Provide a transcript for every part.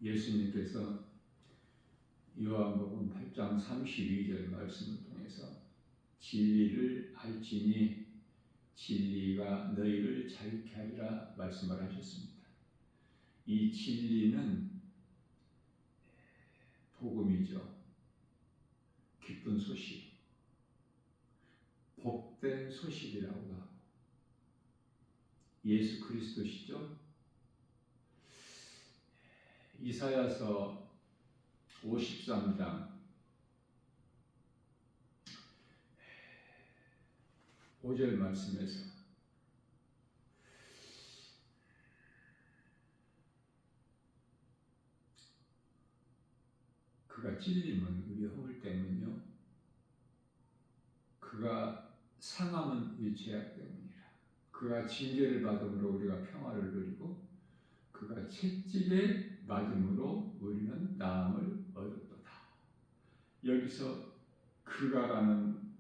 예수님께서 요한복음 8장 32절 말씀을 통해서 진리를 알지니 진리가 너희를 자유케 하리라 말씀을 하셨습니다. 이 진리는 복음이죠. 기쁜 소식, 복된 소식이라고 하고 예수 그리스도시죠. 이사야서 53장 5절 말씀에서 그가 찔림은 우리 허물 때문이요 그가 상함은 우리 죄악 때문이라. 그가 징계를 받음으로 우리가 평화를 누리고 그가 채찍에 맞음으로 우리는 나음을 얻었도다. 여기서 그가라는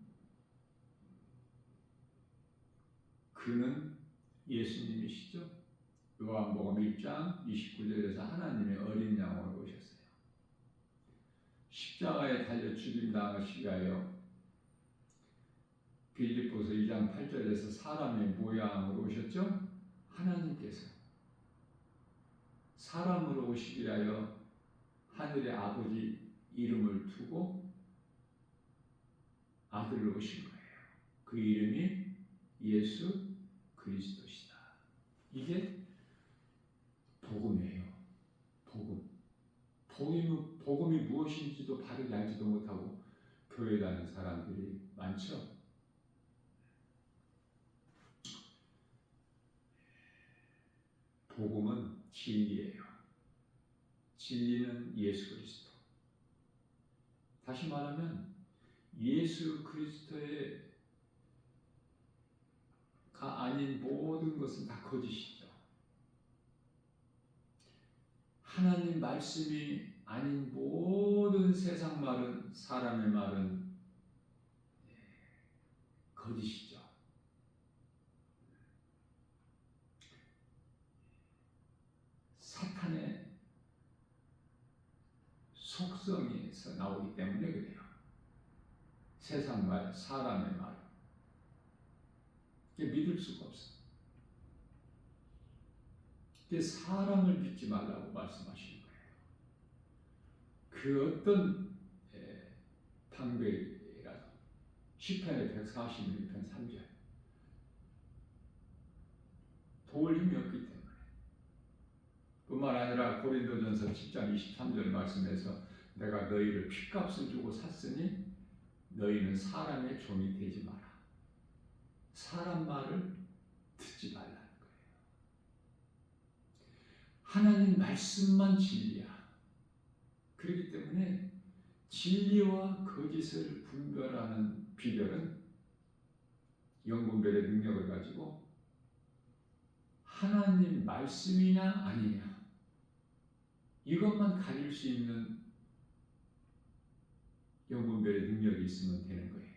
그는 예수님이시죠. 요한복음 1장 29절에서 하나님의 어린 양으로 오셨어요. 십자가에 달려 죽임당하시기 위하여 빌립보서 2장 8절에서 사람의 모양으로 오셨죠. 하나님께서 사람으로 오시기 위하여 하늘의 아버지 이름을 두고 아들로 오신 거예요. 그 이름이 예수 그리스도시다. 이게 복음이에요. 복음이 무엇인지도 바르게 알지도 못하고 교회 다니는 사람들이 많죠. 복음은 진리예요. 진리는 예수 그리스도. 다시 말하면 예수 그리스도가 아닌 모든 것은 다 거짓이죠. 하나님 말씀이 아닌 모든 세상 말은, 사람의 말은 거짓이죠. 사탄의 속성에서 나오기 때문에 그래요. 세상 말, 사람의 말. 이게 믿을 수가 없어요. 이게 사람을 믿지 말라고 말씀하시는 거예요. 그 어떤 방법이라도 시편의 146편 3절 도울 힘이 없기 때문에 뿐만 아니라 고린도전서 10장 23절 말씀에서 내가 너희를 핏값을 주고 샀으니 너희는 사람의 종이 되지 마라. 사람 말을 듣지 말라는 거예요. 하나님 말씀만 진리야. 그렇기 때문에 진리와 거짓을 분별하는 비결은 영분별의 능력을 가지고 하나님 말씀이냐 아니냐 이것만 가릴 수 있는 영분별의 능력이 있으면 되는 거예요.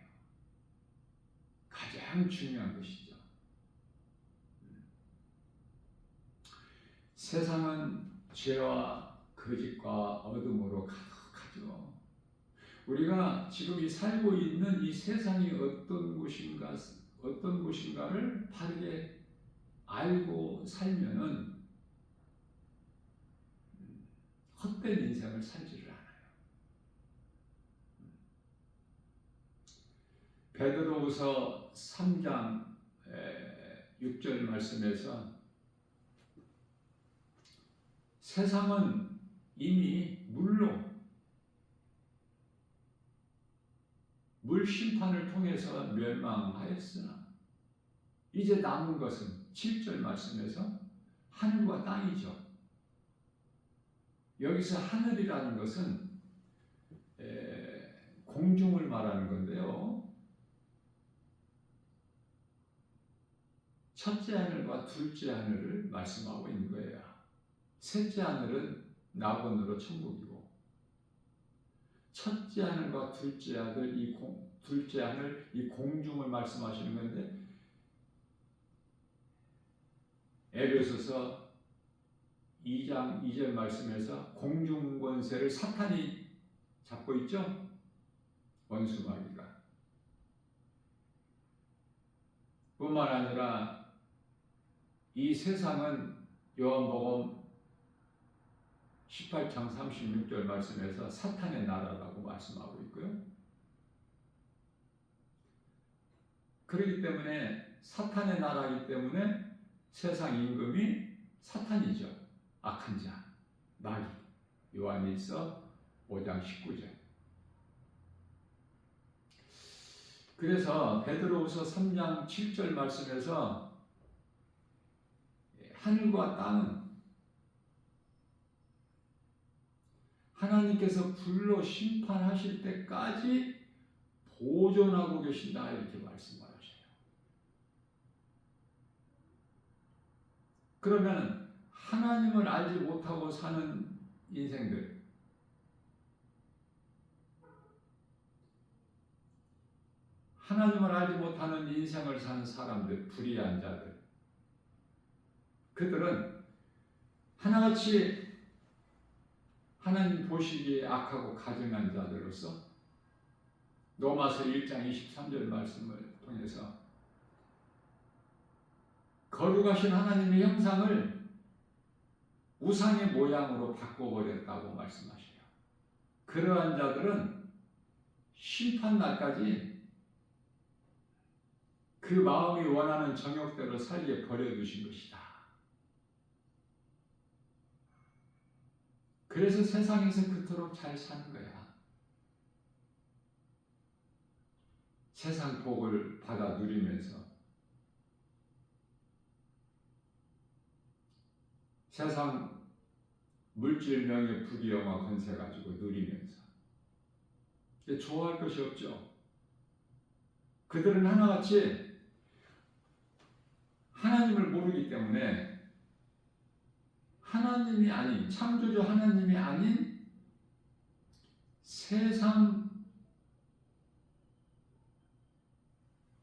가장 중요한 것이죠. 세상은 죄와 거짓과 어둠으로 가득하죠. 우리가 지금 이 살고 있는 이 세상이 어떤 곳인가를 바르게 알고 살면은 헛된 인생을 살지를 않아요. 베드로후서 3장 6절 말씀에서 세상은 이미 물 심판을 통해서 멸망하였으나 이제 남은 것은 7절 말씀에서 하늘과 땅이죠. 여기서 하늘이라는 것은 공중을 말하는 건데요. 첫째 하늘과 둘째 하늘을 말씀하고 있는 거예요. 셋째 하늘은 낙원으로 천국이고 첫째 하늘과 둘째 하늘 이 공중을 말씀하시는 건데 에베소서 2장 2절 말씀에서 공중권세를 사탄이 잡고 있죠? 원수마귀가. 뿐만 아니라 이 세상은 요한복음 18장 36절 말씀에서 사탄의 나라라고 말씀하고 있고요. 그렇기 때문에 사탄의 나라이기 때문에 세상 임금이 사탄이죠. 악한 자, 마귀. 요한일서 5장 19절. 그래서 베드로후서 3장 7절 말씀에서 하늘과 땅은 하나님께서 불로 심판하실 때까지 보존하고 계신다 이렇게 말씀하셔요. 그러면 하나님을 알지 못하고 사는 인생들, 하나님을 알지 못하는 인생을 사는 사람들, 불의한 자들, 그들은 하나같이 하나님 보시기에 악하고 가증한 자들로서 로마서 1장 23절 말씀을 통해서 거룩하신 하나님의 형상을 우상의 모양으로 바꿔버렸다고 말씀하셔요. 그러한 자들은 심판날까지 그 마음이 원하는 정욕대로 살게 버려두신 것이다. 그래서 세상에서 그토록 잘 사는 거야. 세상 복을 받아 누리면서 세상 물질, 명예, 부귀영화, 권세 가지고 누리면서 좋아할 것이 없죠. 그들은 하나같이 하나님을 모르기 때문에 하나님이 아닌, 창조주 하나님이 아닌 세상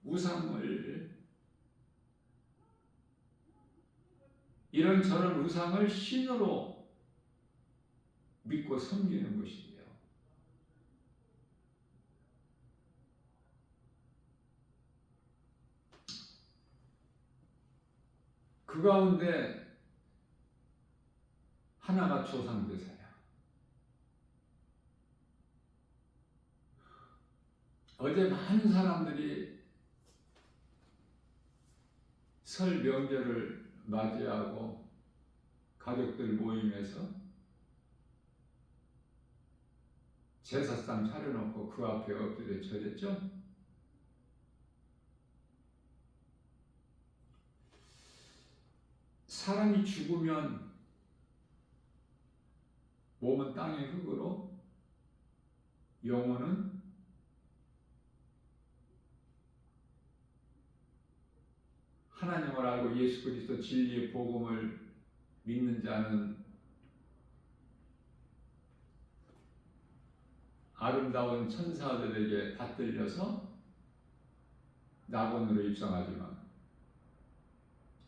우상을, 이런저런 우상을 신으로 믿고 섬기는 것이에요. 그 가운데 하나가 조상제사야. 어제 많은 사람들이 설 명절을 맞이하고 가족들 모임에서 제사상 차려놓고 그 앞에 엎드려 절했죠? 사람이 죽으면 몸은 땅의 흙으로, 영혼은 하나님을 알고 예수 그리스도 진리의 복음을 믿는 자는 아름다운 천사들에게 받들려서 낙원으로 입성하지만,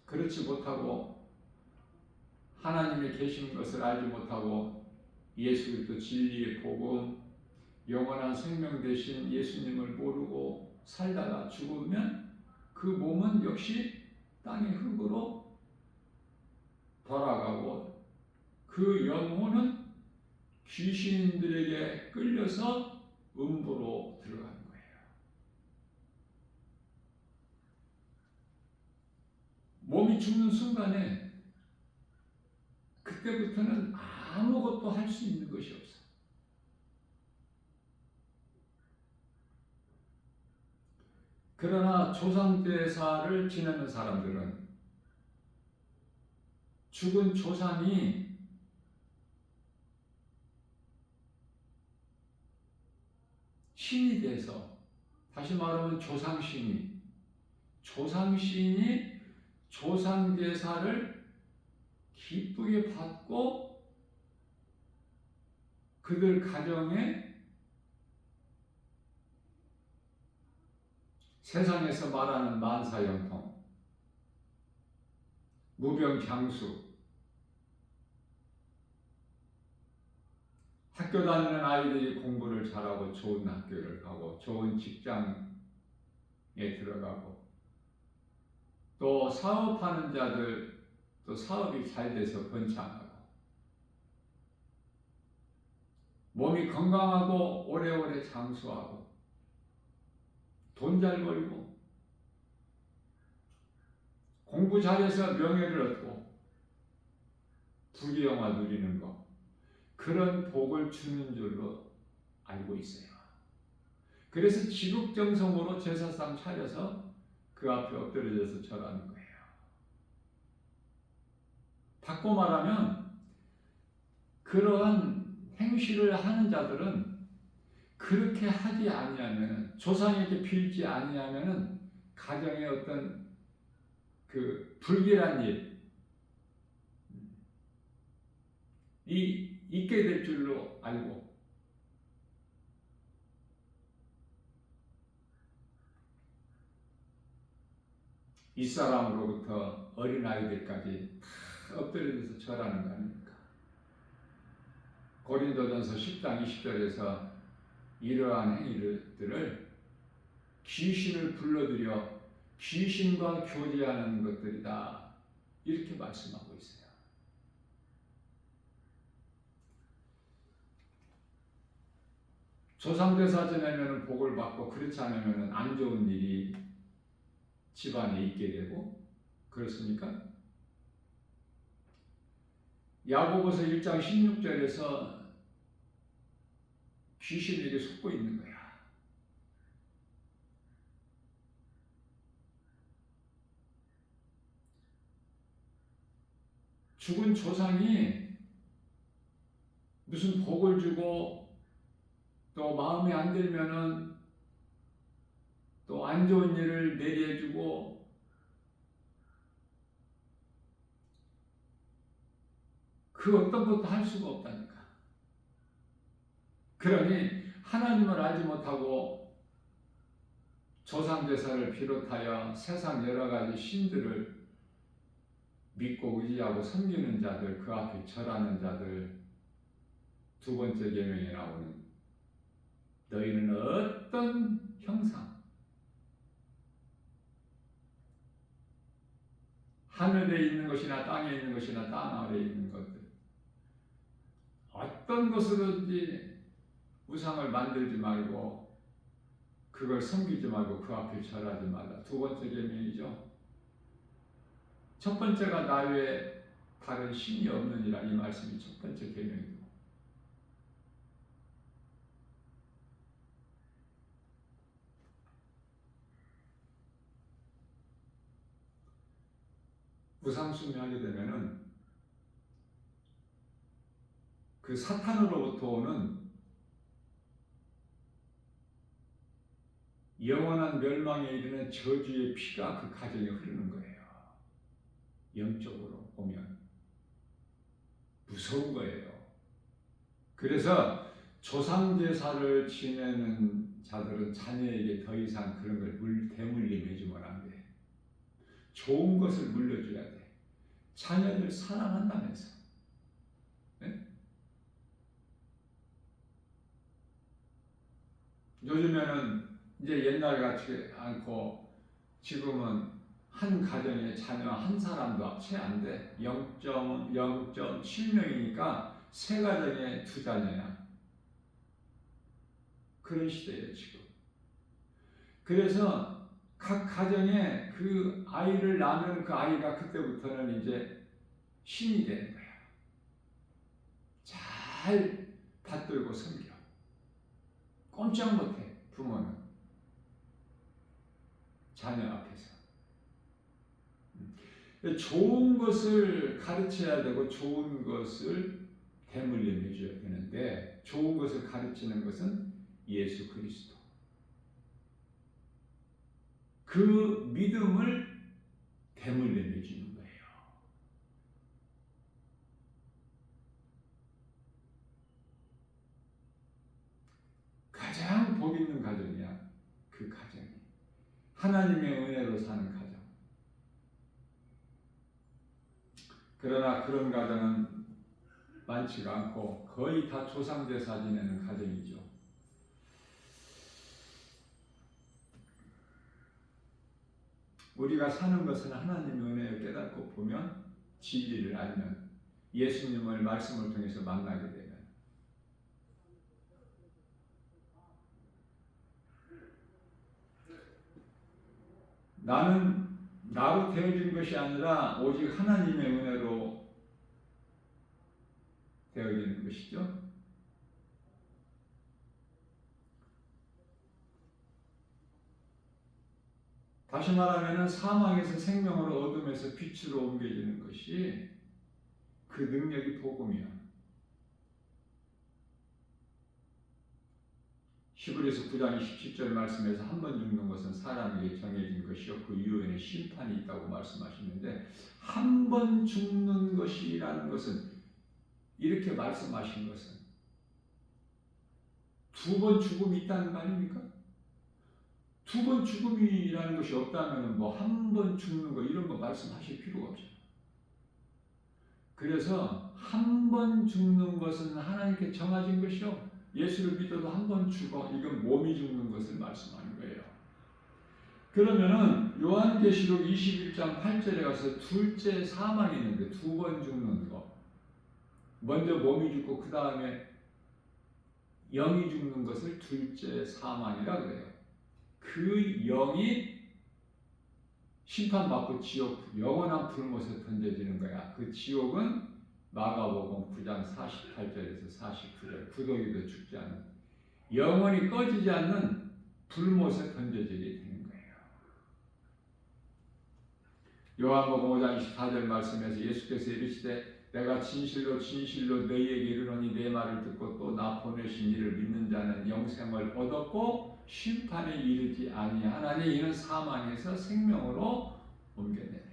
그렇지 못하고 하나님의 계신 것을 알지 못하고 예수 그리스도 진리의 복음, 영원한 생명 되신 예수님을 모르고 살다가 죽으면 그 몸은 역시 땅의 흙으로 돌아가고 그 영혼은 귀신들에게 끌려서 음부로 들어가는 거예요. 몸이 죽는 순간에 그때부터는 아무것도 할 수 있는 것이 없어. 그러나 조상제사를 지내는 사람들은 죽은 조상이 신이 돼서, 다시 말하면 조상신이 조상제사를 기쁘게 받고 그들 가정에 세상에서 말하는 만사형통, 무병장수, 학교 다니는 아이들이 공부를 잘하고 좋은 학교를 가고 좋은 직장에 들어가고 또 사업하는 자들 또 사업이 잘 돼서 번창하고 몸이 건강하고 오래오래 장수하고 돈 잘 벌고 공부 잘해서 명예를 얻고 부귀영화 누리는 것 그런 복을 주는 줄로 알고 있어요. 그래서 지극정성으로 제사상 차려서 그 앞에 엎드려져서 절하는 거예요. 바꿔 말하면 그러한 행실을 하는 자들은 그렇게 하지 아니하면 조상에게 빌지 아니하면 가정에 어떤 그 불길한 일이 있게 될 줄로 알고 윗사람으로부터 어린아이들까지 다 엎드려져서 절하는 거 아닙니까? 고린도전서 10장 20절에서 이러한 행위들을 귀신을 불러들여 귀신과 교제하는 것들이다 이렇게 말씀하고 있어요. 조상제사 지내면 복을 받고 그렇지 않으면 안 좋은 일이 집안에 있게 되고 그렇습니까? 야고보서 1장 16절에서 귀신에게 속고 있는 거야. 죽은 조상이 무슨 복을 주고 또 마음에 안 들면은 또 안 좋은 일을 내려주고 그 어떤 것도 할 수가 없다니까. 그러니 하나님을 알지 못하고 조상제사를 비롯하여 세상 여러 가지 신들을 믿고 의지하고 섬기는 자들, 그 앞에 절하는 자들, 두 번째 계명에 나오는 너희는 어떤 형상, 하늘에 있는 것이나 땅에 있는 것이나 땅 아래에 있는 것들, 어떤 것으로든지 우상을 만들지 말고 그걸 섬기지 말고 그 앞에 절하지 말라. 두 번째 계명이죠. 첫 번째가 나 외에 다른 신이 없느니라 이 말씀이 첫 번째 계명이고 우상숭배하게 되면은 그 사탄으로부터 오는 영원한 멸망에 이르는 저주의 피가 그 가정에 흐르는 거예요. 영적으로 보면 무서운 거예요. 그래서 조상제사를 지내는 자들은 자녀에게 더 이상 그런 걸 대물림 해주면 안 돼. 좋은 것을 물려줘야 돼. 자녀들 사랑한다면서. 네? 요즘에는 이제 옛날 같지 않고 지금은 한 가정에 자녀 한 사람도 채 안 돼. 0.7명이니까 세 가정에 두 자녀야. 그런 시대예요 지금. 그래서 각 가정에 그 아이를 낳으면 그 아이가 그때부터는 이제 신이 되는 거야. 잘 받들고 섬겨. 꼼짝 못해 부모는 자녀 앞에서. 좋은 것을 가르쳐야 되고 좋은 것을 대물림 해줘야 되는데 좋은 것을 가르치는 것은 예수 그리스도. 그 믿음을 대물림 해주는 거예요. 가장 복 있는 가정이야. 그 가정이. 하나님의 은혜로 사는 가정. 그러나 그런 가정은 많지가 않고 거의 다 조상제사 지내는 가정이죠. 우리가 사는 것은 하나님의 은혜를 깨닫고 보면, 진리를 알면, 예수님을 말씀을 통해서 만나게 되면, 나는 나로 되어진 것이 아니라 오직 하나님의 은혜로 되어지는 것이죠. 다시 말하면 사망에서 생명으로, 어둠에서 빛으로 옮겨지는 것이 그 능력이 복음이야. 히브리서 9장 27절 말씀에서 한 번 죽는 것은 사람에게 정해진 것이요 그 이후에는 심판이 있다고 말씀하시는데, 한 번 죽는 것이라는 것은, 이렇게 말씀하신 것은 두 번 죽음이 있다는 거 아닙니까? 두 번 죽음이라는 것이 없다면 뭐 한 번 죽는 거 이런 거 말씀하실 필요가 없죠. 그래서 한 번 죽는 것은 하나님께 정하신 것이요, 예수를 믿어도 한 번 죽어, 이건 몸이 죽는 것을 말씀하는 거예요. 그러면은 요한계시록 21장 8절에 가서 둘째 사망이 있는데, 두 번 죽는 거, 먼저 몸이 죽고 그 다음에 영이 죽는 것을 둘째 사망이라 그래요. 그 영이 심판받고 지옥, 영원한 불못에 던져지는 거야. 그 지옥은 마가복음 9장 48절에서 49절, 구더기도 죽지 않는, 영원히 꺼지지 않는 불못에 던져지게 되는 거예요. 요한복음 5장 24절 말씀에서 예수께서 이르시되 내가 진실로 진실로 너희에게 이르노니 내 말을 듣고 또 나 보내신 이를 믿는 자는 영생을 얻었고 심판에 이르지 아니하나니 이는 사망에서 생명으로 옮겨내니라.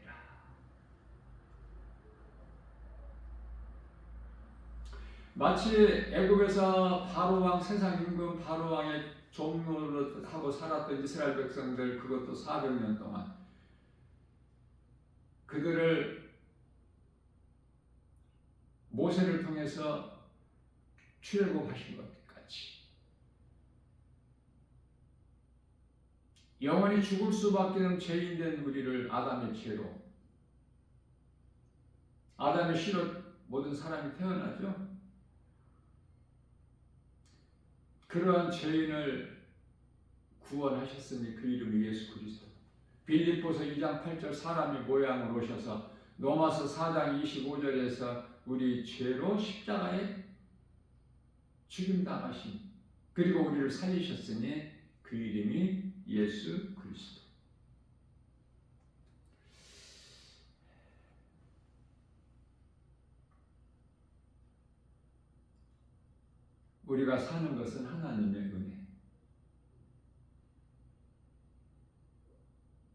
마치 애굽에서 바로왕, 세상 임금 바로왕의 종노릇 하고 살았던 이스라엘 백성들, 그것도 400년 동안 그들을 모세를 통해서 출애굽하신 것 같이 영원히 죽을 수밖에 없는 죄인된 우리를 아담의 죄로, 아담의 씨로 모든 사람이 태어나죠. 그러한 죄인을 구원하셨으니 그 이름이 예수 그리스도. 빌립보서 2장 8절 사람의 모양으로 오셔서, 로마서 4장 25절에서 우리 죄로 십자가에 죽임당하신, 그리고 우리를 살리셨으니 그 이름이 예수 그리스도. 우리가 사는 것은 하나님의 은혜.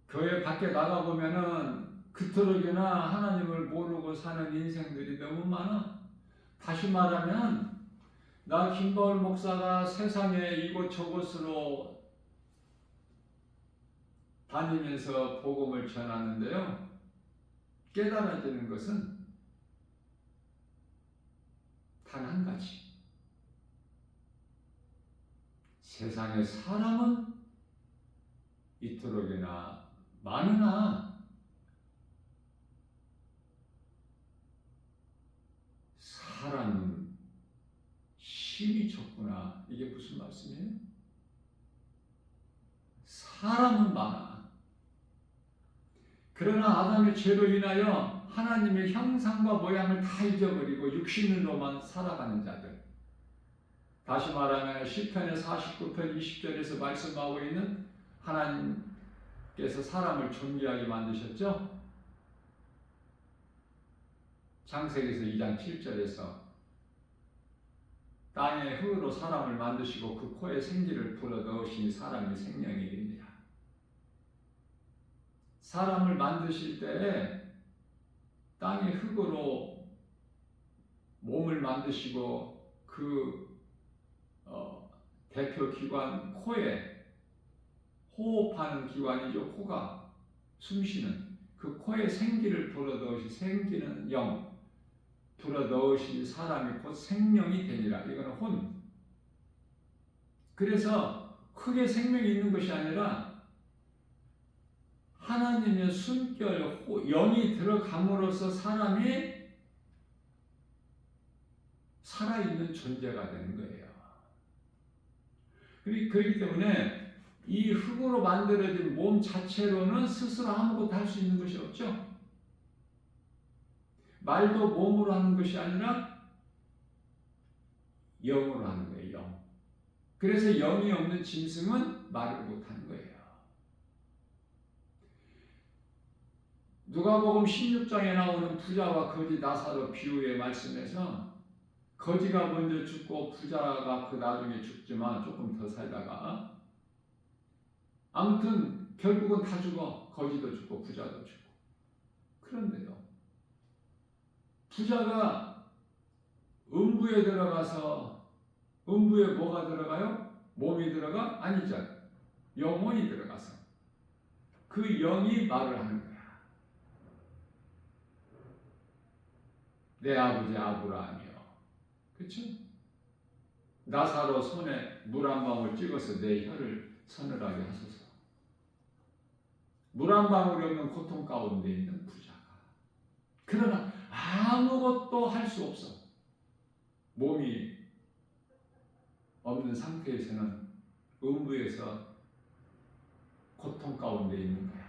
교회 밖에 나가보면은 그토록이나 하나님을 모르고 사는 인생들이 너무 많아. 다시 말하면 나 김바울 목사가 세상에 이곳저곳으로 다니면서 복음을 전하는데요, 깨달아지는 것은 단 한 가지. 세상의 사람은 이토록이나 많으나 사람은 심히 적구나. 이게 무슨 말씀이에요? 사람은 많아. 그러나 아담의 죄로 인하여 하나님의 형상과 모양을 다 잊어버리고 육신으로만 살아가는 자들. 다시 말하면 시편의 49편 20절에서 말씀하고 있는, 하나님께서 사람을 존귀하게 만드셨죠? 창세기에서 2장 7절에서 땅의 흙으로 사람을 만드시고 그 코에 생기를 불어 넣으시니 사람이 생명이 됩니다. 사람을 만드실 때에 땅의 흙으로 몸을 만드시고 그 대표 기관 코에, 호흡하는 기관이죠. 코가 숨쉬는 그 코에 생기를 불어 넣으시, 생기는 영, 불어 넣으시니 사람이 곧 생명이 되니라. 이거는 혼. 그래서 흙에 생명이 있는 것이 아니라 하나님의 숨결, 영이 들어감으로써 사람이 살아있는 존재가 되는 거예요. 그렇기 때문에 이 흙으로 만들어진 몸 자체로는 스스로 아무것도 할 수 있는 것이 없죠. 말도 몸으로 하는 것이 아니라 영으로 하는 거예요. 영. 그래서 영이 없는 짐승은 말을 못하는 거예요. 누가복음 16장에 나오는 부자와 거지 나사로 비유의 말씀에서 거지가 먼저 죽고 부자가 그 나중에 죽지만 조금 더 살다가 아무튼 결국은 다 죽어. 거지도 죽고 부자도 죽고. 그런데요, 부자가 음부에 들어가서, 음부에 뭐가 들어가요? 몸이 들어가? 아니죠. 영혼이 들어가서 그 영이 말을 하는 거야. 내 아버지 아브라함이요. 그렇죠? 나사로 손에 물 한 방울 찍어서 내 혀를 서늘하게 하소서. 물 한 방울이 없는 고통 가운데 있는 부자가, 그러나 아무것도 할 수 없어. 몸이 없는 상태에서는 음부에서 고통 가운데 있는 거야.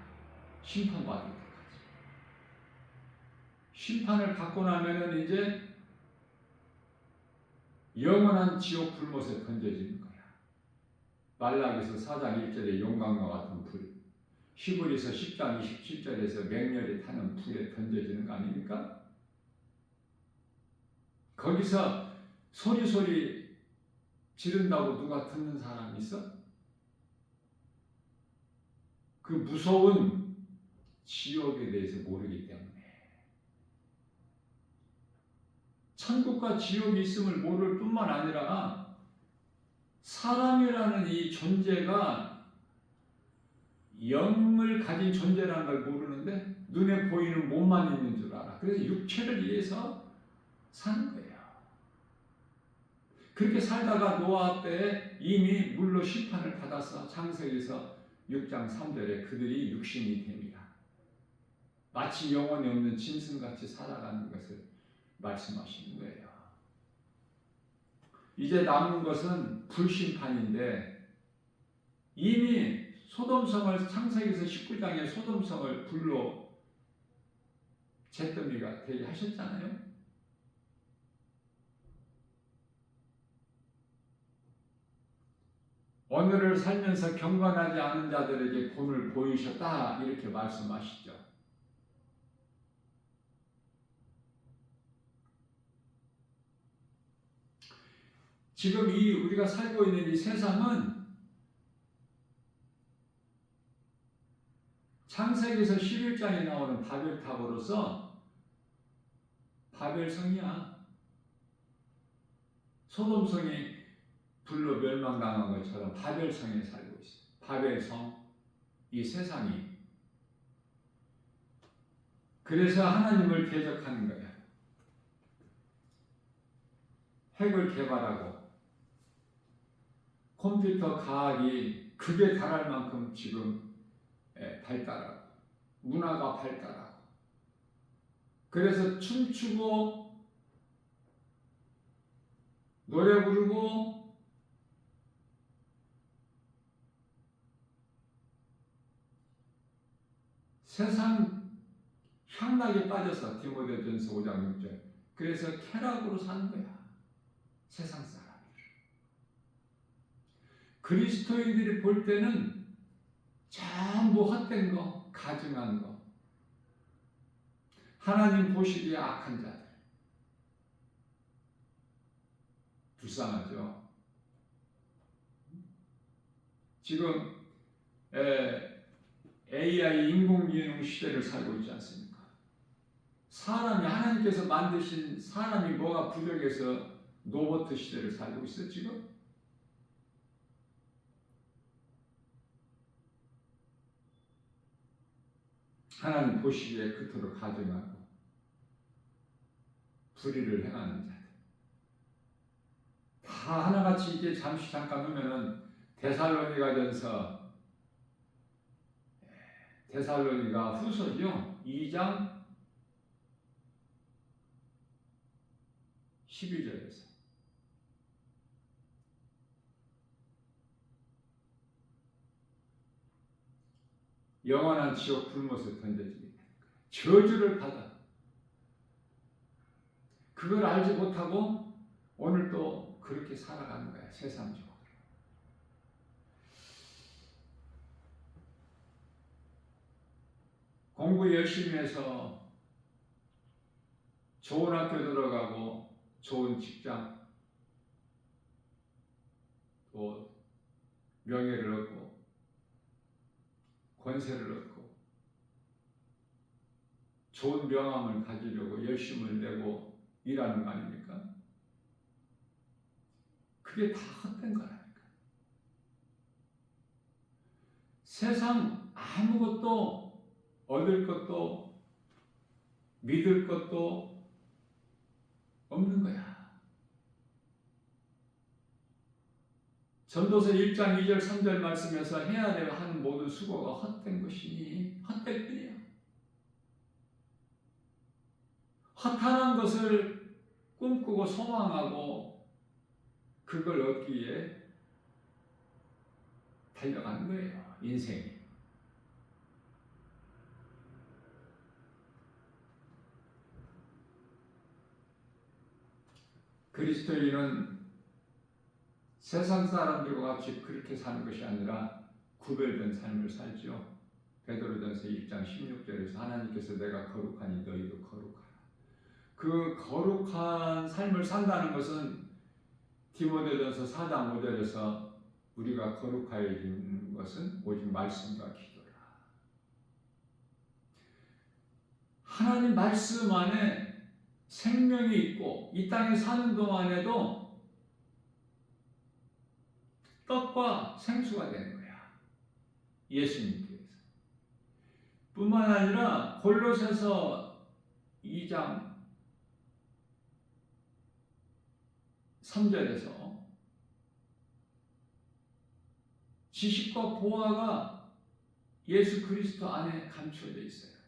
심판받을 때까지. 심판을 받고 나면은 이제 영원한 지옥 불못에 던져지는 거야. 말라기서 4장 1절에 용광과 같은 불, 히브리서 10장 27절에서 맹렬히 타는 불에 던져지는 거 아닙니까? 거기서 소리 지른다고 누가 듣는 사람 있어? 그 무서운 지옥에 대해서 모르기 때문에. 천국과 지옥이 있음을 모를 뿐만 아니라 사람이라는 이 존재가 영을 가진 존재라는 걸 모르는데 눈에 보이는 몸만 있는 줄 알아. 그래서 육체를 위해서 사는 거예요. 그렇게 살다가 노아 때 이미 물로 심판을 받아서 창세기에서 6장 3절에 그들이 육신이 됩니다. 마치 영혼이 없는 짐승같이 살아가는 것을 말씀하시는 거예요. 이제 남은 것은 불심판인데 이미 소돔성을 창세기에서 19장에 소돔성을 불로 잿더미가 되게 하셨잖아요. 오늘을 살면서 경건하지 않은 자들에게 본을 보이셨다 이렇게 말씀하시죠. 지금 우리가 살고 있는 이 세상은 창세기에서 11장에 나오는 바벨탑으로서 바벨성이야. 소돔성이 불로 멸망당한 것처럼 바벨성에 살고 있어. 바벨성, 이 세상이. 그래서 하나님을 대적하는 거야. 핵을 개발하고 컴퓨터 과학이 극에 달할 만큼 지금 발달하고 문화가 발달하고 그래서 춤추고 노래 부르고 세상 향락에 빠져서 디모데전서 5장 6절 그래서 쾌락으로 사는 거야. 세상 사람이. 그리스도인들이 볼 때는 전부 헛된 거, 가증한 거, 하나님 보시기에 악한 자들. 불쌍하죠. 지금 AI 인공지능 시대를 살고 있지 않습니까? 사람이 하나님께서 만드신 사람이 뭐가 부족해서 로봇 시대를 살고 있어 지금? 하나님 보시기에 그토록 가증하고 불의를 행하는 자들. 다 하나같이 이제 잠시 잠깐 보면은 데살로니가 후서죠. 2장 12절에서 영원한 지옥 불못에 던져지게 저주를 받아. 그걸 알지 못하고 오늘 또 그렇게 살아가는 거야. 세상적으로. 공부 열심히 해서 좋은 학교 들어가고 좋은 직장 또 명예를 얻고 권세를 얻고 좋은 명함을 가지려고 열심을 내고 일하는 거 아닙니까? 그게 다 헛된 거라니까. 세상 아무것도 얻을 것도 믿을 것도 없는 거야. 전도서 1장 2절 3절 말씀에서 해야 되고 하는 모든 수고가 헛된 것이니 헛될 뿐이야. 허탄한 것을 꿈꾸고 소망하고 그걸 얻기 위해 달려가는 거예요. 인생이. 그리스도인은 세상 사람들과 같이 그렇게 사는 것이 아니라 구별된 삶을 살죠. 베드로전서 1장 16절에서 하나님께서 내가 거룩하니 너희도 거룩하라. 그 거룩한 삶을 산다는 것은 디모데전서 4장 5절에서 우리가 거룩해지는 것은 오직 말씀과 기도라. 하나님 말씀 안에 생명이 있고 이 땅에 사는 동안에도 떡과 생수가 되는 거야. 예수님께서. 뿐만 아니라 골로새서 2장 3절에서 지식과 보화가 예수 그리스도 안에 감춰져 있어요.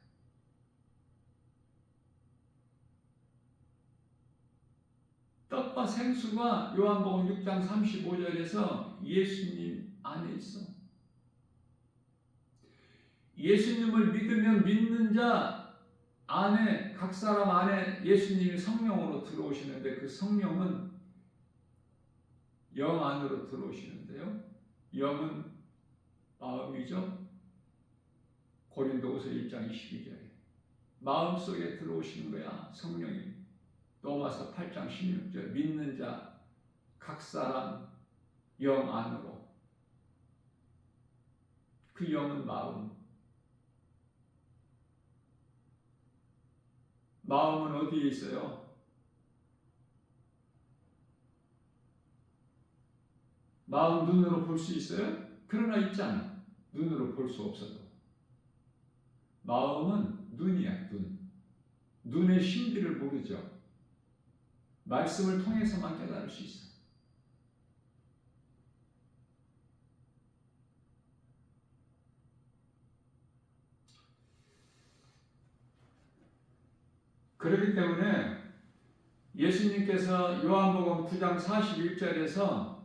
떡과 생수가 요한복음 6장 35절에서 예수님 안에 있어. 예수님을 믿으면 믿는 자 안에, 각 사람 안에 예수님이 성령으로 들어오시는데 그 성령은 영 안으로 들어오시는데요. 영은 마음이죠. 고린도후서 1장 22절에 마음속에 들어오시는 거야. 성령이. 로마서 8장 16절 믿는 자 각 사람 영 안으로. 그 영은 마음. 마음은 어디에 있어요? 마음 눈으로 볼 수 있어요? 그러나 있잖아. 눈으로 볼 수 없어도. 마음은 눈이야, 눈. 눈의 심비를 모르죠. 말씀을 통해서만 깨달을 수 있어. 그렇기 때문에 예수님께서 요한복음 9장 41절에서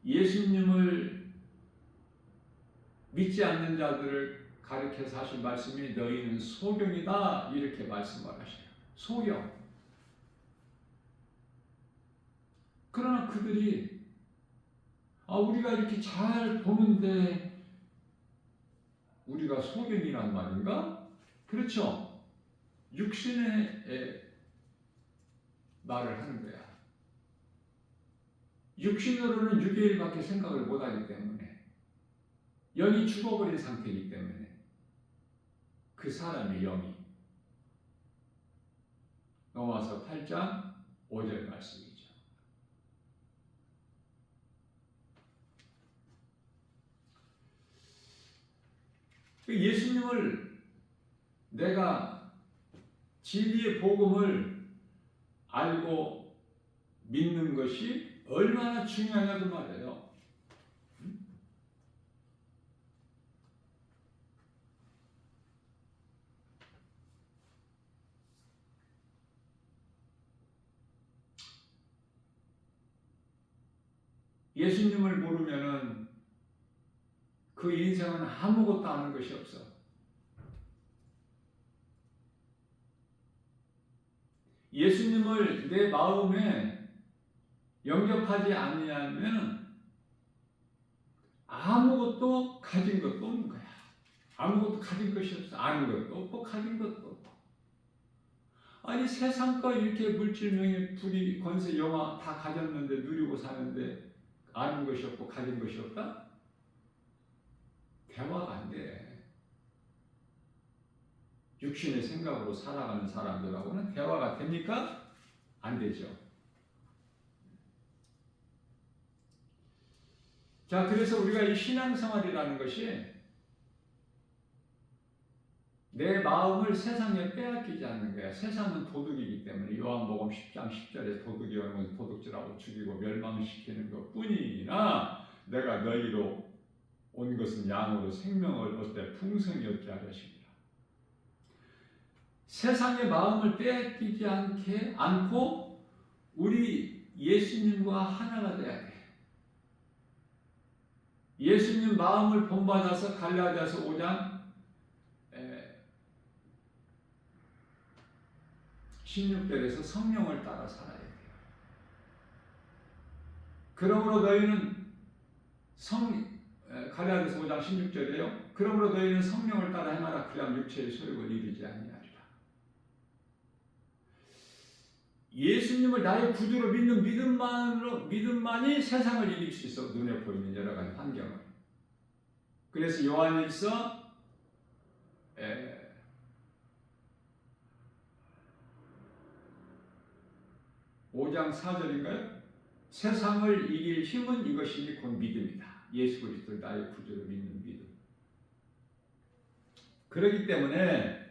예수님을 믿지 않는 자들을 가리켜서 하신 말씀이 너희는 소경이다 이렇게 말씀을 하셔요. 소경. 그러나 그들이 우리가 이렇게 잘 보는데 우리가 소경이란 말인가? 그렇죠. 육신의 말을 하는 거야. 육신으로는 6일밖에 생각을 못하기 때문에 영이 죽어버린 상태이기 때문에 그 사람의 영이 로마서 8장 5절 말씀이죠. 예수님을 내가 진리의 복음을 알고 믿는 것이 얼마나 중요하냐고 말이에요. 예수님을 모르면은 그 인생은 아무것도 아는 것이 없어. 예수님을 내 마음에 영접하지 아니하면 아무것도 가진 것도 없는 거야. 아무것도 가진 것이 없어. 아는 것도 없고 가진 것도 없고. 아니 세상 거 이렇게 물질, 명예, 부귀, 권세, 영화 다 가졌는데 누리고 사는데 아는 것이 없고 가진 것이 없다? 대화가 안 돼. 육신의 생각으로 살아가는 사람들하고는 대화가 됩니까? 안 되죠. 자, 그래서 우리가 이 신앙생활이라는 것이 내 마음을 세상에 빼앗기지 않는 거야. 세상은 도둑이기 때문에 요한복음 10장 10절에 도둑이 오면 도둑질하고 죽이고 멸망시키는 것 뿐이나 내가 너희로 온 것은 양으로 생명을 얻되 풍성히 얻게 하려 하십니다. 세상의 마음을 빼앗기지 않고 우리 예수님과 하나가 돼야 돼. 예수님 마음을 본받아서 갈라디아서 5장 16절에서 성령을 따라 살아야 돼요. 그러므로 너희는 갈라디아서 5장 16절에요. 그러므로 너희는 성령을 따라 행하라. 그리하면 육체의 소욕을 이루지 아니하리라. 예수님을 나의 구주로 믿는 믿음만이 세상을 이길 수 있어. 눈에 보이는 여러 가지 환경을. 그래서 요한일서 5장 4절인가요? 세상을 이길 힘은 이것이니 곧 믿음이다. 예수 그리스도를 나의 구주로 믿는 믿음. 그렇기 때문에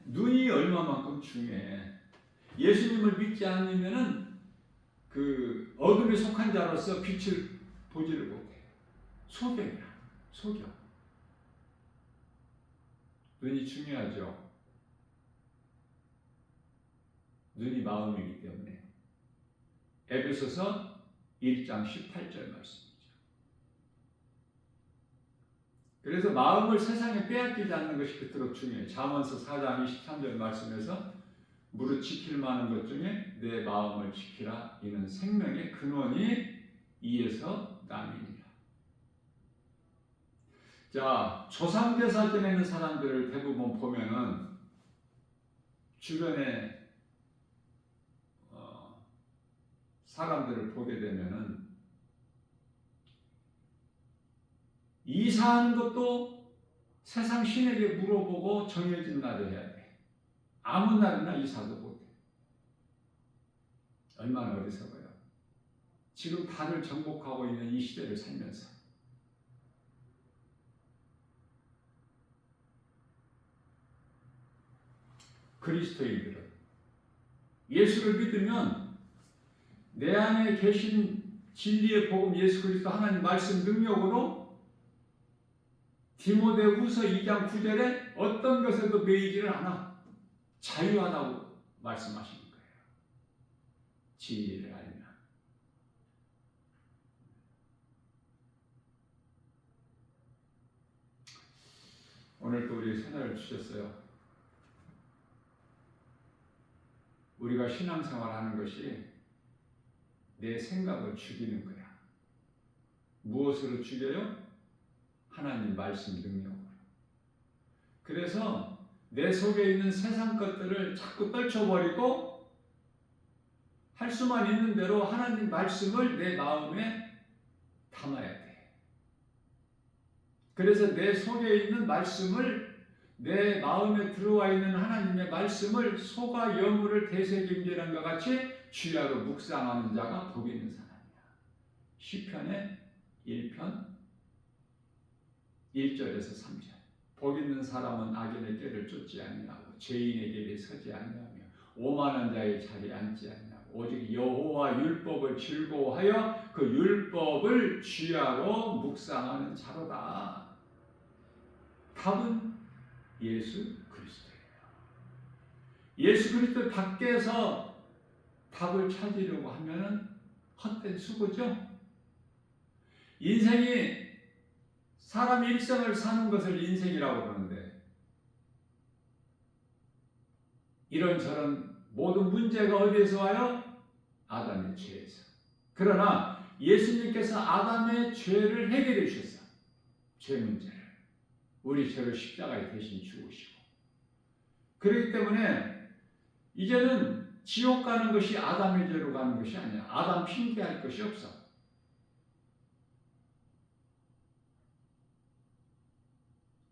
눈이 얼마만큼 중요해. 예수님을 믿지 않으면은 그 어둠에 속한 자로서 빛을 보지를 못해. 소경이야. 소경. 눈이 중요하죠. 눈이 마음이기 때문에. 에베소서 1장 18절 말씀이죠. 그래서 마음을 세상에 빼앗기지 않는 것이 그토록 중요해요. 잠언서 4장 23절 말씀에서 무릇 지킬 만한 것 중에 내 마음을 지키라. 이는 생명의 근원이 이에서 남이니라. 자, 조상제사 지내는 사람들을 대부분 보면은 주변에 사람들을 보게 되면은 이사하는 것도 세상 신에게 물어보고 정해진 날에 해야 돼. 아무 날이나 이사도 못해. 얼마나 어리석어요. 지금 달을 정복하고 있는 이 시대를 살면서 그리스도인들은 예수를 믿으면 내 안에 계신 진리의 복음 예수 그리스도 하나님 말씀 능력으로 디모데후서 2장 9절에 어떤 것에도 매이지를 않아. 자유하다고 말씀하시는 거예요. 진리를 알면. 오늘 또 우리 새날을 주셨어요. 우리가 신앙생활하는 것이 내 생각을 죽이는 거야. 무엇으로 죽여요? 하나님 말씀 능력으로. 그래서 내 속에 있는 세상 것들을 자꾸 떨쳐버리고 할 수만 있는 대로 하나님 말씀을 내 마음에 담아야 돼. 그래서 내 속에 있는 말씀을 내 마음에 들어와 있는 하나님의 말씀을 소가 여물을 되새김질한것 같이 주야로 묵상하는 자가 복 있는 사람이야. 시편의 1편 1절에서 3절. 복 있는 사람은 악인의 꾀를 쫓지 아니하고 죄인의 길에 서지 아니하며 오만한 자의 자리에 앉지 않냐고. 오직 여호와 율법을 즐거워하여 그 율법을 쥐하고 묵상하는 자로다. 답은 예수 그리스도예요. 예수 그리스도 밖에서 답을 찾으려고 하면은 헛된 수고죠. 인생이 사람 일생을 사는 것을 인생이라고 그러는데 이런저런 모든 문제가 어디에서 와요? 아담의 죄에서. 그러나 예수님께서 아담의 죄를 해결해 주셨어요. 죄 문제를. 우리 죄를 십자가에 대신 죽으시고. 그렇기 때문에 이제는 지옥 가는 것이 아담의 죄로 가는 것이 아니야. 아담 핑계할 것이 없어.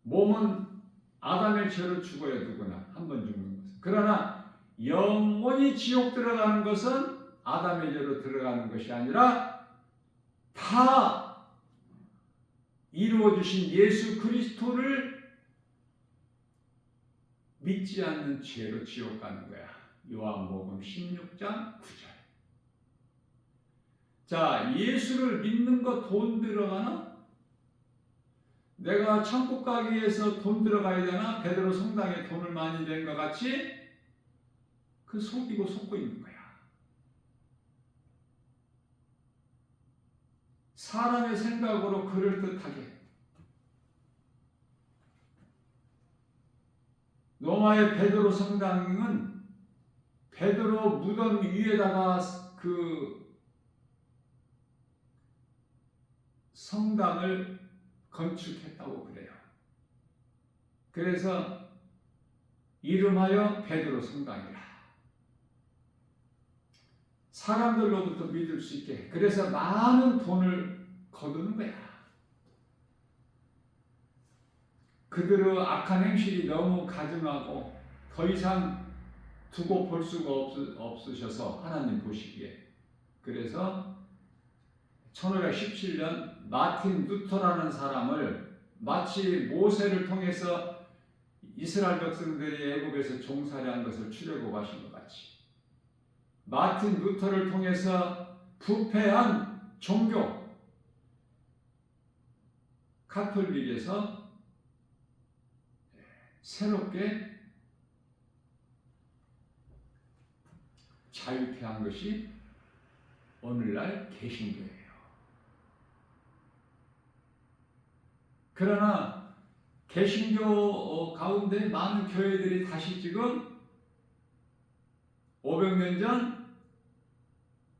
몸은 아담의 죄로 죽어야 누구나 한 번 죽는 것은. 그러나 영원히 지옥 들어가는 것은 아담의 죄로 들어가는 것이 아니라 다 이루어주신 예수 그리스도를 믿지 않는 죄로 지옥 가는 거야. 요한복음 16장 9절. 자, 예수를 믿는 거 돈 들어가나? 내가 천국 가기 위해서 돈 들어가야 되나? 베드로 성당에 돈을 많이 낸 것 같이 그 속이고 속고 있는 거야. 사람의 생각으로 그럴듯하게 로마의 베드로 성당은 베드로 무덤 위에다가 그 성당을 건축했다고 그래요. 그래서 이름하여 베드로 성당이라. 사람들로부터 믿을 수 있게. 그래서 많은 돈을 거두는 거야. 그들의 악한 행실이 너무 가증하고 더 이상 두고 볼 수가 없으셔서 하나님 보시기에. 그래서 1517년 마틴 루터라는 사람을 마치 모세를 통해서 이스라엘 백성들이 애굽에서 종살이 한 것을 출애굽하신 것 같이 마틴 루터를 통해서 부패한 종교 가톨릭에서 새롭게 자유케 한 것이 오늘날 개신교예요. 그러나 개신교 가운데 많은 교회들이 다시 지금 500년 전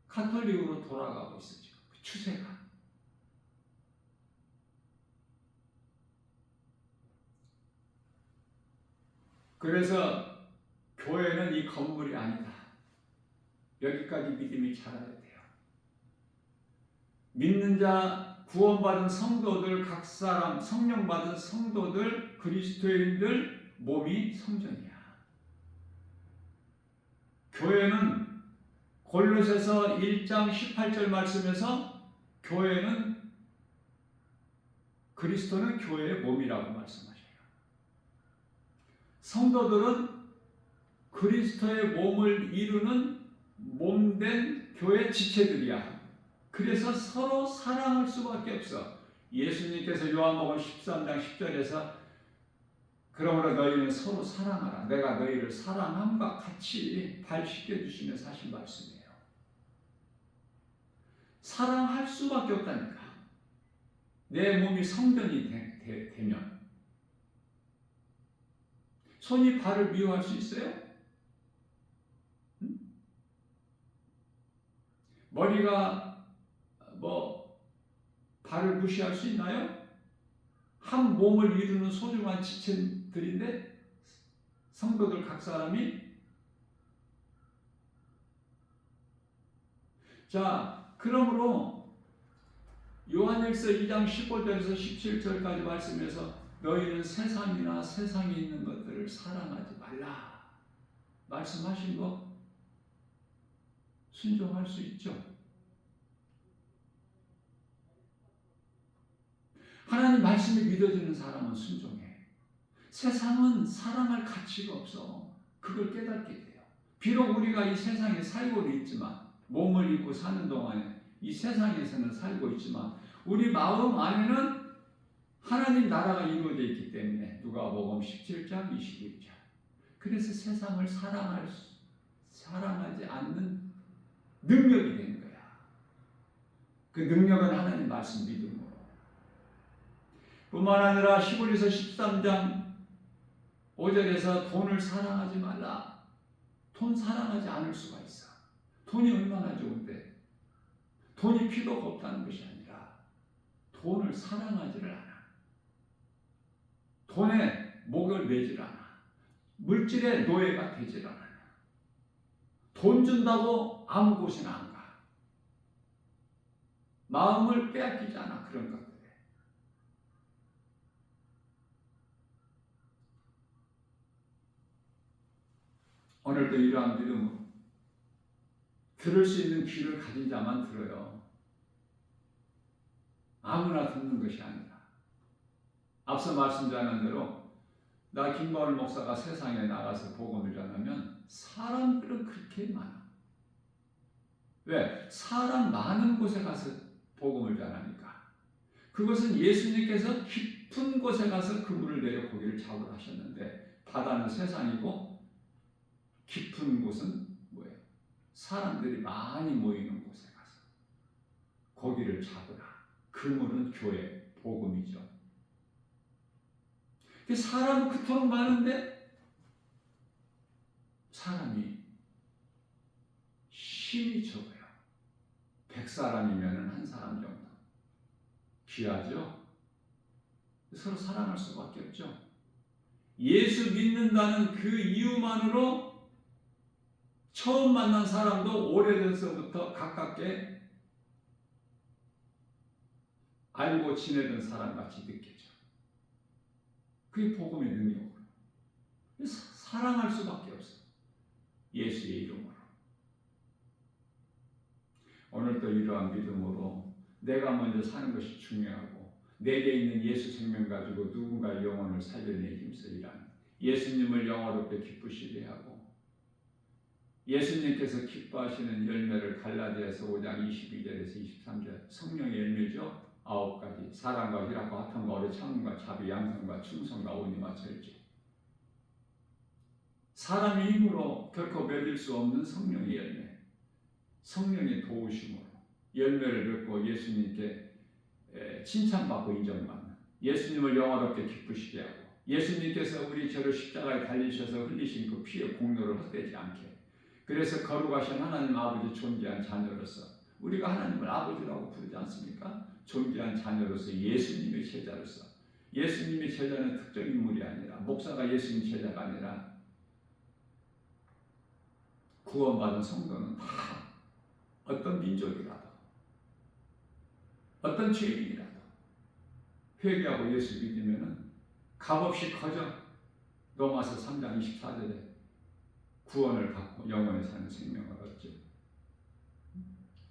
가톨릭으로 돌아가고 있어요. 지금 그 추세가. 그래서 교회는 이 건물이 아니다. 여기까지 믿음이 자라야 돼요. 믿는 자, 구원받은 성도들, 각 사람, 성령 받은 성도들, 그리스도인들 몸이 성전이야. 교회는 골로새서 1장 18절 말씀에서 교회는 그리스도는 교회의 몸이라고 말씀하셔요. 성도들은 그리스도의 몸을 이루는 몸된 교회 지체들이야. 그래서 서로 사랑할 수밖에 없어. 예수님께서 요한복음 13장 10절에서 그러므로 너희는 서로 사랑하라. 내가 너희를 사랑함과 같이 발 씻겨주시면서 하신 말씀이에요. 사랑할 수밖에 없다니까. 내 몸이 성전이 되면. 손이 발을 미워할 수 있어요? 응? 머리가 발을 무시할 수 있나요? 한 몸을 이루는 소중한 지체들인데 성도들 각 사람이. 자, 그러므로 요한일서 2장 15절에서 17절까지 말씀에서 너희는 세상이나 세상에 있는 것들을 사랑하지 말라 말씀하신 거 순종할 수 있죠. 하나님 말씀이 믿어지는 사람은 순종해. 세상은 사랑할 가치가 없어. 그걸 깨닫게 돼요. 비록 우리가 이 세상에 살고는 있지만, 몸을 입고 사는 동안에 이 세상에서는 살고 있지만, 우리 마음 안에는 하나님 나라가 이루어져 있기 때문에 누가복음 17장 21절. 그래서 세상을 사랑하지 않는 능력이 되는 거야. 그 능력은 하나님 말씀 믿음으로. 뿐만 아니라 히브리서 13장 5절에서 돈을 사랑하지 말라. 돈 사랑하지 않을 수가 있어. 돈이 얼마나 좋은데. 돈이 필요가 없다는 것이 아니라 돈을 사랑하지를 않아. 돈에 목을 매질 않아. 물질의 노예가 되질 않아. 돈 준다고 아무 곳이나 안 가. 마음을 빼앗기지 않아. 그런 것들에. 오늘도 이러한 믿음으로 들을 수 있는 귀를 가진 자만 들어요. 아무나 듣는 것이 아니라. 앞서 말씀드린 대로 나 김바울 목사가 세상에 나가서 복음을 전하면 사람들은 그렇게 많아. 왜? 사람 많은 곳에 가서 복음을 전하니까. 그것은 예수님께서 깊은 곳에 가서 그물을 내려 고기를 잡으러 하셨는데, 바다는 세상이고 깊은 곳은 뭐예요? 사람들이 많이 모이는 곳에 가서 고기를 잡으라. 그물은 교회, 복음이죠. 사람은 그토록 많은데 사람이 힘이 적어요. 100사람이면 한 사람 정도. 귀하죠? 서로 사랑할 수밖에 없죠. 예수 믿는다는 그 이유만으로 처음 만난 사람도 오래전서부터 가깝게 알고 지내던 사람같이 느껴져. 그게 복음의 능력으로. 사랑할 수밖에 없어. 예수의 이름으로. 오늘도 이러한 믿음으로 내가 먼저 사는 것이 중요하고, 내게 있는 예수 생명 가지고 누군가의 영혼을 살려내 힘써 일하는, 예수님을 영화롭게 기쁘시게 하고, 예수님께서 기뻐하시는 열매를 갈라디아서 5장 22절에서 23절, 성령의 열매죠. 9가지. 사랑과 희락과 화평과 오래 참음과 자비, 양성과 충성과 온유와 절제. 사람의 힘으로 결코 맺을 수 없는 성령의 열매, 성령의 도우심으로 열매를 맺고 예수님께 칭찬받고 인정받는, 예수님을 영화롭게 기쁘시게 하고, 예수님께서 우리 죄를 십자가에 달리셔서 흘리신 그 피의 공로를 헛되지 않게, 그래서 거룩하신 하나님 아버지 존귀한 자녀로서, 우리가 하나님을 아버지라고 부르지 않습니까? 존귀한 자녀로서, 예수님의 제자로서. 예수님의 제자는 특정 인물이 아니라, 목사가 예수님 제자가 아니라 구원받은 성도는 다 어떤 민족이라도, 어떤 죄인이라도 회개하고 예수 믿으면 값없이 커져 로마서 3장 24절에 구원을 받고 영원히 사는 생명을 얻죠.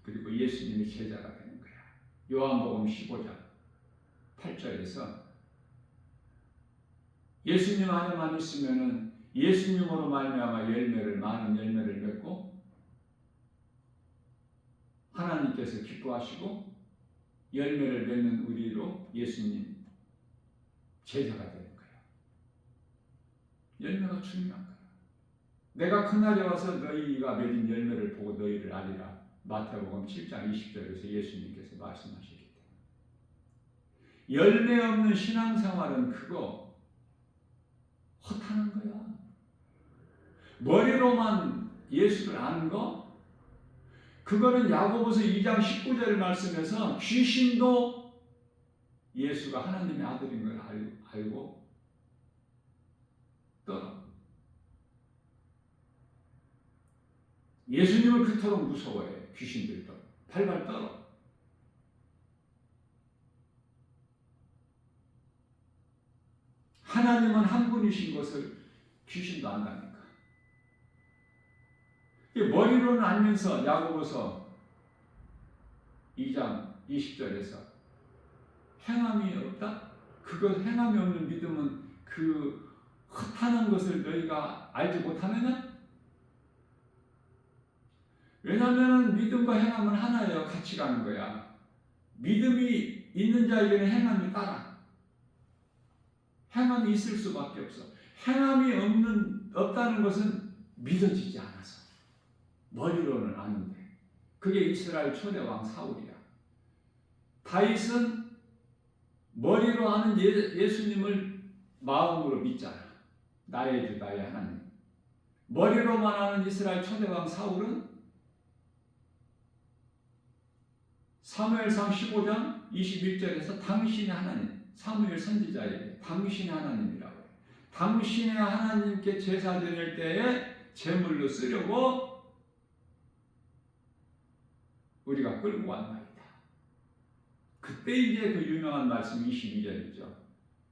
그리고 예수님의 제자가 되는 거야. 요한복음 15장 8절에서 예수님 안에만 있으면은 예수님으로 말미암아 많은 열매를 맺고 하나님께서 기뻐하시고 열매를 맺는 우리로 예수님 제자가 되는 거예요. 열매가 중요한 거예요. 내가 그날에 와서 너희가 맺은 열매를 보고 너희를 알리라. 마태복음 7장 20절에서 예수님께서 말씀하시기 때문에 열매 없는 신앙생활은 그거 허탄한 거야. 머리로만 예수를 아는 거, 그거는 야고보서 2장 19절 말씀에서 귀신도 예수가 하나님의 아들인 걸 알고 떨어. 예수님을 그토록 무서워해. 귀신들도 발발 떨어. 하나님은 한 분이신 것을 귀신도 안다니까. 머리로는 알면서 야고보서 2장 20절에서 행함이 없다? 그것 행함이 없는 믿음은 그 허탄한 것을 너희가 알지 못하느냐? 왜냐하면 믿음과 행함은 하나예요. 같이 가는 거야. 믿음이 있는 자에게는 행함이 따라. 행함이 있을 수밖에 없어. 행함이 없다는 것은 믿어지지 않아서. 머리로는 아는데. 그게 이스라엘 초대왕 사울이야. 다윗은 머리로 아는 예수님을 마음으로 믿잖아. 나의 주 나의 하나님. 머리로만 아는 이스라엘 초대왕 사울은 사무엘상 15장 21절에서 당신의 하나님, 사무엘 선지자에게 당신의 하나님이라고 해요. 당신의 하나님께 제사 드릴 때에 제물로 쓰려고 우리가 끌고 왔나이다. 그때 이제 그 유명한 말씀 22절이죠.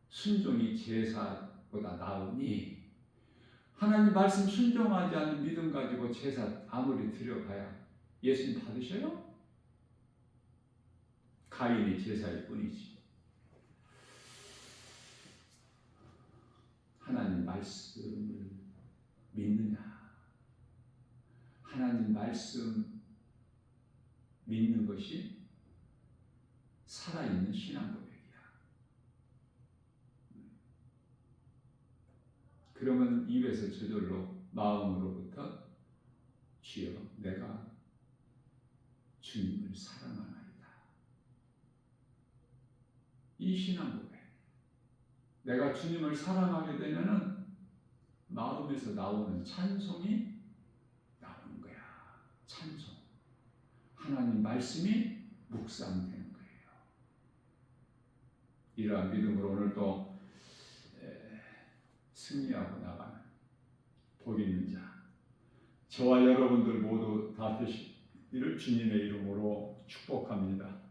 순종이 제사보다 나으니 하나님 말씀 순종하지 않는 믿음 가지고 제사 아무리 드려봐야 예수님 받으셔요? 가인이 제사일 뿐이지. 하나님 말씀을 믿느냐? 하나님 말씀 믿는 것이 살아있는 신앙 고백이야. 그러면 입에서 저절로 마음으로부터 주여 내가 주님을 사랑하나이다. 이 신앙 고백. 내가 주님을 사랑하게 되면은 마음에서 나오는 찬송이 나오는 거야. 찬송. 하나님 말씀이 묵상되는 거예요. 이러한 믿음으로 오늘 또 승리하고 나가는 복 있는 자. 저와 여러분들 모두 다 되시기를 주님의 이름으로 축복합니다.